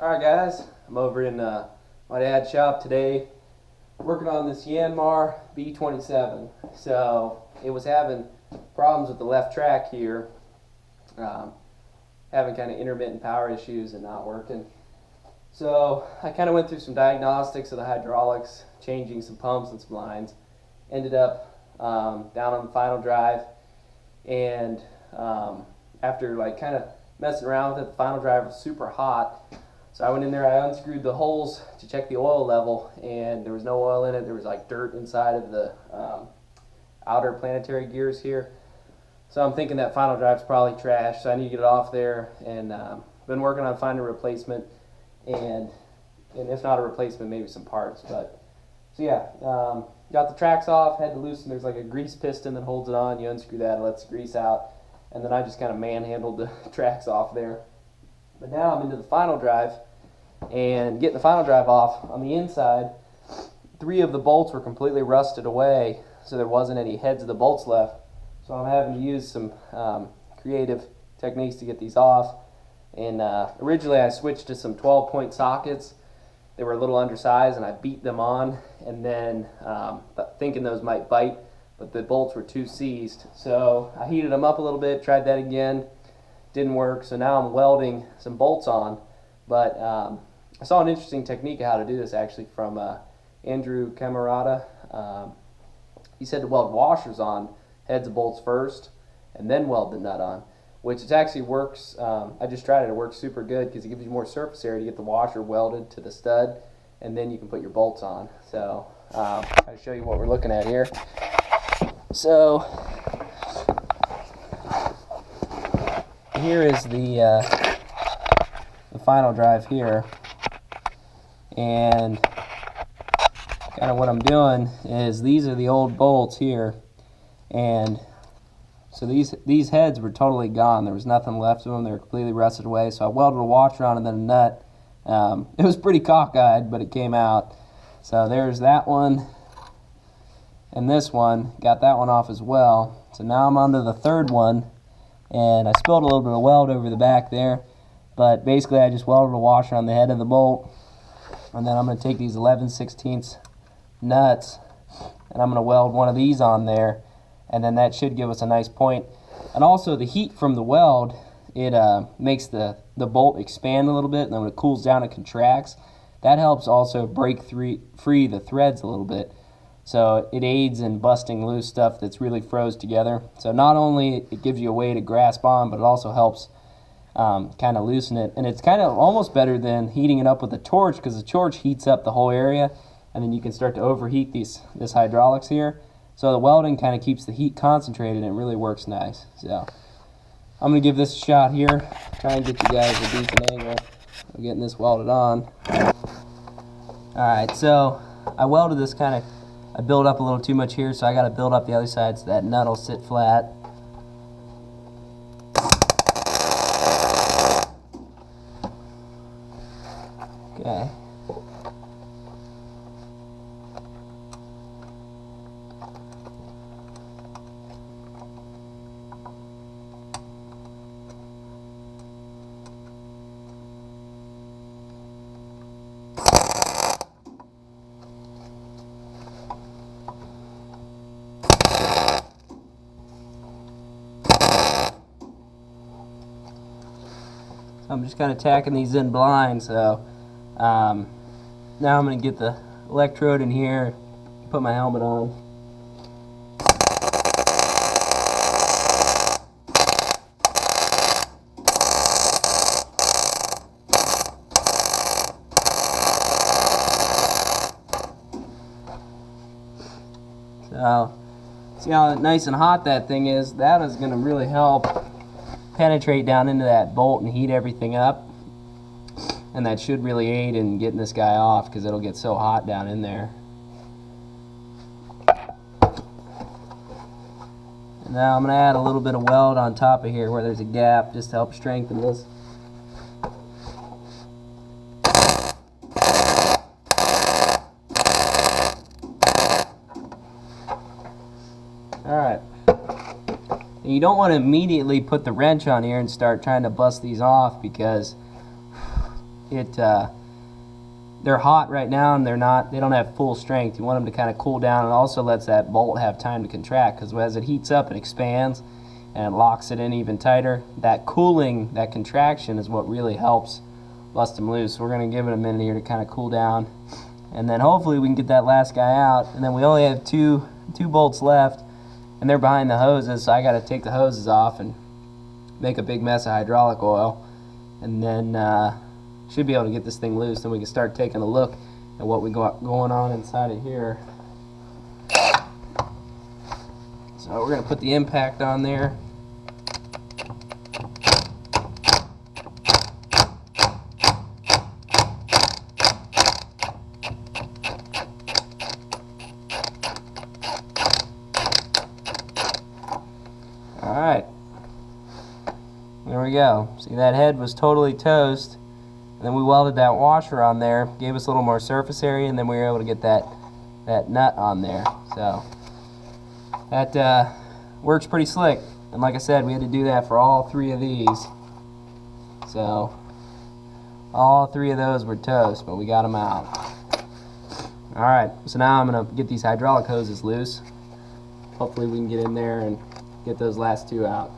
Alright guys, I'm over in my dad's shop today working on this Yanmar B27. So it was having problems with the left track here, having kind of intermittent power issues and not working. So I kind of went through some diagnostics of the hydraulics, changing some pumps and some lines. Ended up down on the final drive, and after like kind of messing around with it, the final drive was super hot. So I went in there, I unscrewed the holes to check the oil level, and there was no oil in it. There was like dirt inside of the outer planetary gears here. So I'm thinking that final drive's probably trash, so I need to get it off there, and been working on finding a replacement, and if not a replacement, maybe some parts. But so yeah, got the tracks off, had to loosen. There's like a grease piston that holds it on. You unscrew that, it lets the grease out, and then I just kind of manhandled the tracks off there. But now I'm into the final drive, and getting the final drive off. On the inside, 3 of the bolts were completely rusted away, so there wasn't any heads of the bolts left. So I'm having to use some creative techniques to get these off. And originally I switched to some 12-point sockets. They were a little undersized, and I beat them on, and then thinking those might bite, but the bolts were too seized. So I heated them up a little bit, tried that again. Didn't work, so now I'm welding some bolts on. But I saw an interesting technique of how to do this actually from Andrew Camarada. He said to weld washers on heads of bolts first and then weld the nut on, which it actually works. I just tried it. It works super good because it gives you more surface area to get the washer welded to the stud, and then you can put your bolts on. So I'll show you what we're looking at here. So here is the final drive here, and kind of what I'm doing is these are the old bolts here, and so these heads were totally gone. There was nothing left of them. They were completely rusted away. So I welded a washer on and then a nut. It was pretty cockeyed, but it came out. So there's that one, and this one. Got that one off as well. So now I'm on to the third one. And I spilled a little bit of weld over the back there, but basically I just welded a washer on the head of the bolt, and then I'm going to take these 11/16 nuts, and I'm going to weld one of these on there, and then that should give us a nice point. And also the heat from the weld, it makes the bolt expand a little bit, and then when it cools down it contracts. That helps also break free the threads a little bit. So it aids in busting loose stuff that's really froze together. So not only it gives you a way to grasp on, but it also helps kind of loosen it. And it's kind of almost better than heating it up with a torch, because the torch heats up the whole area, and then you can start to overheat this hydraulics here. So the welding kind of keeps the heat concentrated, and it really works nice. So I'm going to give this a shot here, try and get you guys a decent angle of getting this welded on. Alright, so I welded this I built up a little too much here, so I got to build up the other side so that nut will sit flat. Okay. I'm just kind of tacking these in blind, so now I'm going to get the electrode in here, put my helmet on. So, see how nice and hot that thing is? That is going to really help penetrate down into that bolt and heat everything up, and that should really aid in getting this guy off, because it'll get so hot down in there. And now I'm going to add a little bit of weld on top of here where there's a gap, just to help strengthen this. Alright. You don't want to immediately put the wrench on here and start trying to bust these off, because they're hot right now and they don't have full strength. You want them to kind of cool down, and also lets that bolt have time to contract, because as it heats up it expands and it locks it in even tighter. That cooling, that contraction is what really helps bust them loose. So we're going to give it a minute here to kind of cool down, and then hopefully we can get that last guy out. And then we only have two bolts left, and they're behind the hoses, so I got to take the hoses off and make a big mess of hydraulic oil, and then should be able to get this thing loose. Then we can start taking a look at what we got going on inside of here. So we're going to put the impact on there. Alright, there we go. See, that head was totally toast, and then we welded that washer on there, gave us a little more surface area, and then we were able to get that nut on there. So that works pretty slick. And like I said, we had to do that for all three of these. So all three of those were toast, but we got them out. Alright, so now I'm going to get these hydraulic hoses loose. Hopefully we can get in there and get those last two out.